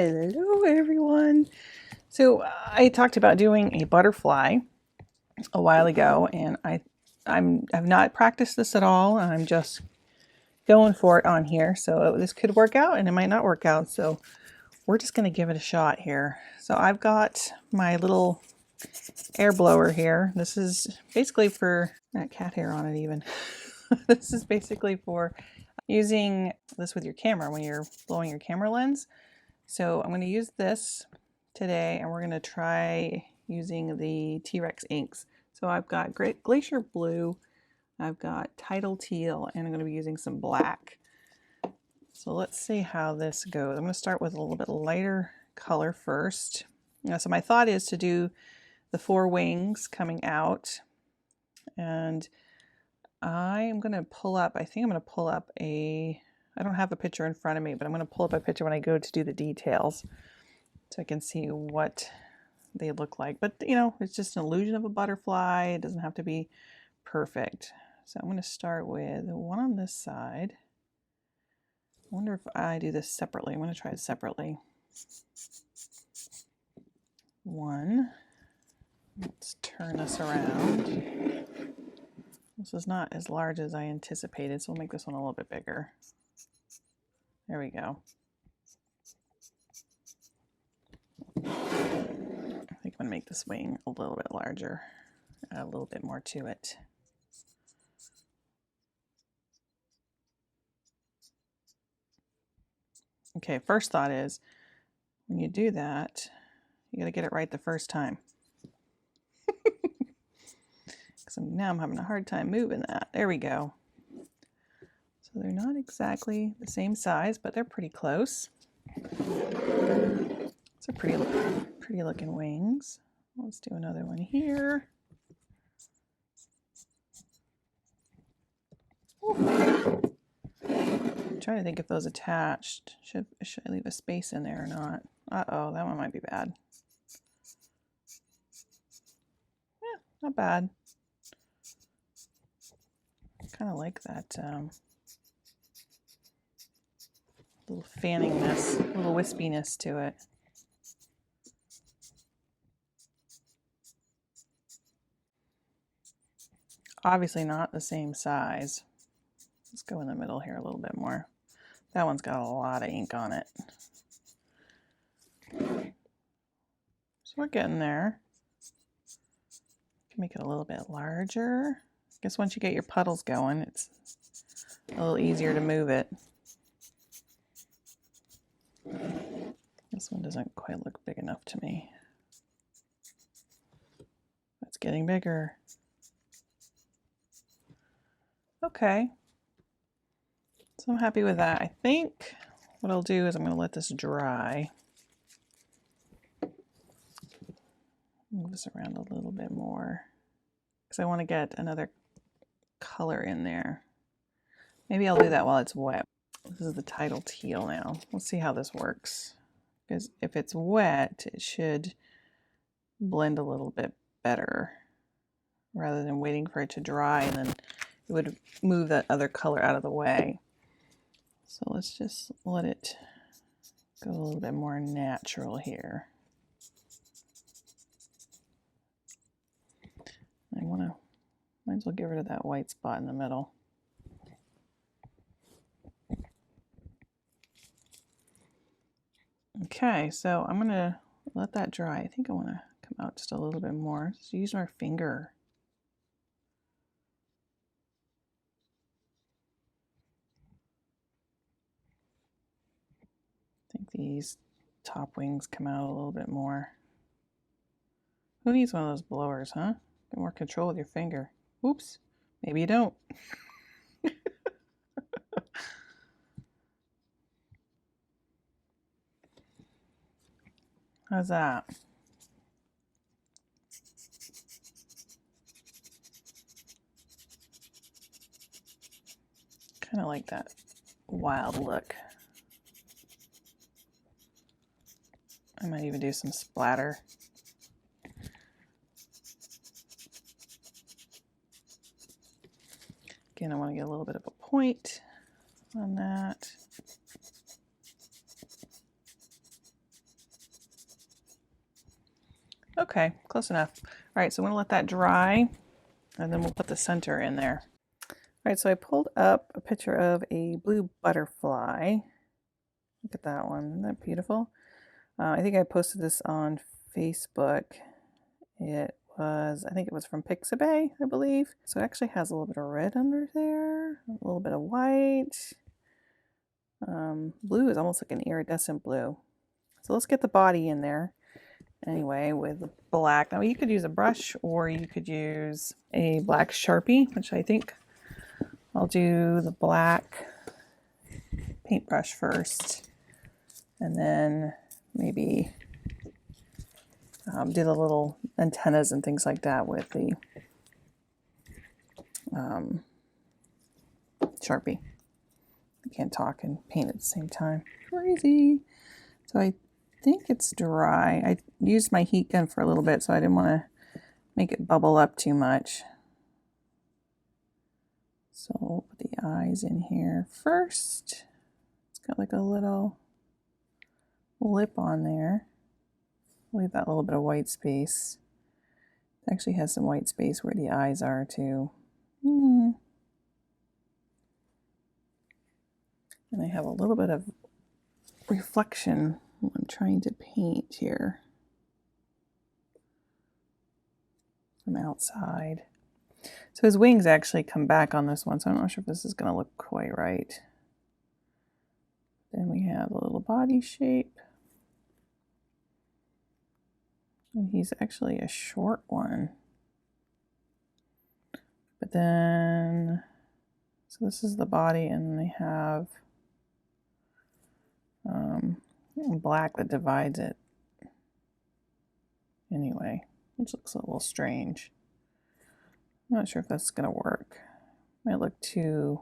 Hello everyone. So I talked about doing a butterfly a while ago, and I've not practiced this at all. I'm just going for it on here. So this could work out and it might not work out. So we're just going to give it a shot here. So I've got my little air blower here. This is basically for that cat hair on it even. This is basically for using this with your camera when you're blowing your camera lens. So I'm going to use this today, and we're going to try using the T-Rex inks. So I've got Glacier Blue, I've got Tidal Teal, and I'm going to be using some black. So let's see how this goes. I'm going to start with a little bit lighter color first. So my thought is to do the 4 wings coming out, and I'm going to pull up, I think I'm going to pull up I don't have a picture in front of me, but I'm going to pull up a picture when I go to do the details so I can see what they look like. But, you know, it's just an illusion of a butterfly. It doesn't have to be perfect. So I'm going to start with one on this side. I wonder if I do this separately. I'm going to try it separately. One. Let's turn this around. This is not as large as I anticipated, so we'll make this one a little bit bigger. There we go. I think I'm going to make this wing a little bit larger, add a little bit more to it. Okay, first thought is, when you do that, you got to get it right the first time. Because now I'm having a hard time moving that. There we go. So they're not exactly the same size, but they're pretty close. It's a pretty looking wings. Let's do another one here. I'm trying to think if those attached. Should I leave a space in there or not? Uh-oh, that one might be bad. Yeah, not bad. I kind of like that little fanningness, little wispiness to it. Obviously not the same size. Let's go in the middle here a little bit more. That one's got a lot of ink on it. So we're getting there. Can make it a little bit larger. I guess once you get your puddles going, it's a little easier to move it. This one doesn't quite look big enough to me. It's getting bigger. Okay. So I'm happy with that. I think what I'll do is I'm going to let this dry. Move this around a little bit more because I want to get another color in there. Maybe I'll do that while it's wet. This is the Tidal Teal now. We'll see how this works. Because if it's wet, it should blend a little bit better rather than waiting for it to dry, and then it would move that other color out of the way. So let's just let it go a little bit more natural here. Might as well get rid of that white spot in the middle. Okay, so I'm going to let that dry. I think I want to come out just a little bit more. Just use our finger. I think these top wings come out a little bit more. Who needs one of those blowers, huh? Get more control with your finger. Oops, maybe you don't. How's that? Kind of like that wild look. I might even do some splatter. Again, I want to get a little bit of a point on that. Okay, close enough. All right, so I'm going to let that dry, and then we'll put the center in there. All right, so I pulled up a picture of a blue butterfly. Look at that one. Isn't that beautiful? I think I posted this on Facebook. I think it was from Pixabay, I believe. So it actually has a little bit of red under there, a little bit of white. Blue is almost like an iridescent blue. So let's get the body in there. Anyway, with the black. Now you could use a brush or you could use a black Sharpie, which I think I'll do the black paintbrush first. And then maybe do the little antennas and things like that with the Sharpie. I can't talk and paint at the same time. Crazy. So I think it's dry. I used my heat gun for a little bit, so I didn't want to make it bubble up too much. So we'll put the eyes in here first. It's got like a little lip on there. Leave that little bit of white space. It actually has some white space where the eyes are too. And I have a little bit of reflection I'm trying to paint here from outside. So his wings actually come back on this one, so I'm not sure if this is going to look quite right. Then we have a little body shape. And he's actually a short one. But then, so this is the body, and they have black that divides it. Anyway, which looks a little strange. I'm not sure if that's going to work. Might look too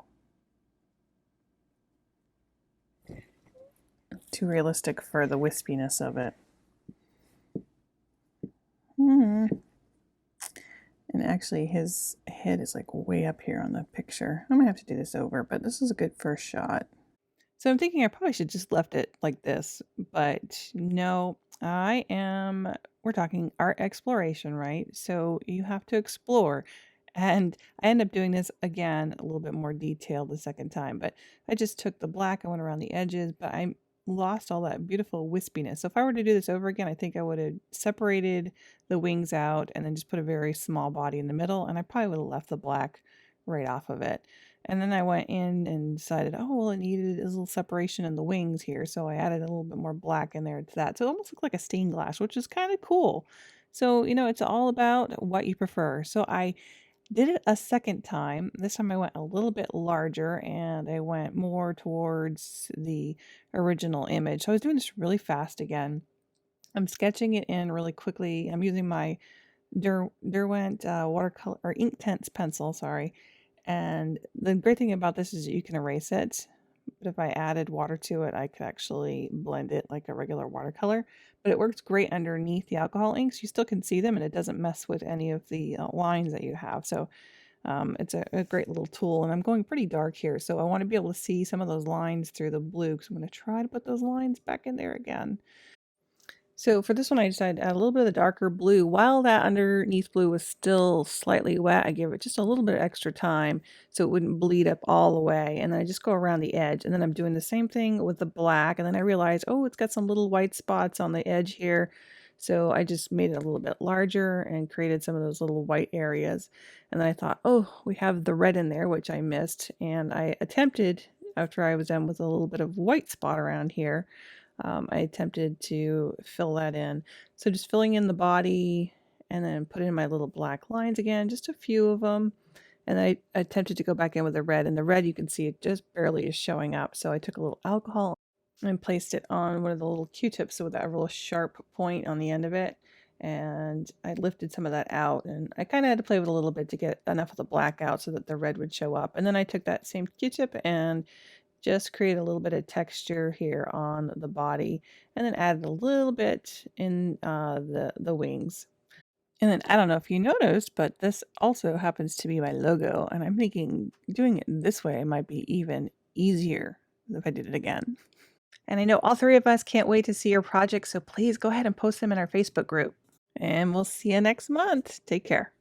realistic for the wispiness of it. And actually his head is like way up here on the picture. I'm gonna have to do this over, but this is a good first shot. So I'm thinking I probably should just left it like this, but no, we're talking art exploration, right? So you have to explore. And I end up doing this again, a little bit more detailed the second time, but I just took the black, I went around the edges, but I lost all that beautiful wispiness. So if I were to do this over again, I think I would have separated the wings out and then just put a very small body in the middle, and I probably would have left the black right off of it. And then I went in and decided, oh, well, it needed a little separation in the wings here. So I added a little bit more black in there to that. So it almost looked like a stained glass, which is kind of cool. So, it's all about what you prefer. So I did it a second time. This time I went a little bit larger and I went more towards the original image. So I was doing this really fast again. I'm sketching it in really quickly. I'm using my Derwent watercolor or Inktense pencil, sorry. And the great thing about this is that you can erase it. But if I added water to it, I could actually blend it like a regular watercolor. But it works great underneath the alcohol inks. You still can see them and it doesn't mess with any of the lines that you have. So it's a great little tool. And I'm going pretty dark here. So I want to be able to see some of those lines through the blue because I'm going to try to put those lines back in there again. So for this one, I decided to add a little bit of the darker blue. While that underneath blue was still slightly wet, I gave it just a little bit of extra time so it wouldn't bleed up all the way. And then I just go around the edge. And then I'm doing the same thing with the black. And then I realized, oh, it's got some little white spots on the edge here. So I just made it a little bit larger and created some of those little white areas. And then I thought, oh, we have the red in there, which I missed. And I attempted, after I was done with a little bit of white spot around here, I attempted to fill that in. So just filling in the body and then put in my little black lines again, just a few of them. And I attempted to go back in with the red, and the red you can see it just barely is showing up. So I took a little alcohol and placed it on one of the little Q-tips so with that real sharp point on the end of it. And I lifted some of that out, and I kind of had to play with it a little bit to get enough of the black out so that the red would show up. And then I took that same Q-tip and just create a little bit of texture here on the body, and then added a little bit in the wings. And then I don't know if you noticed, but this also happens to be my logo, and I'm thinking doing it this way might be even easier if I did it again. And I know all three of us can't wait to see your projects, so please go ahead and post them in our Facebook group. And we'll see you next month. Take care.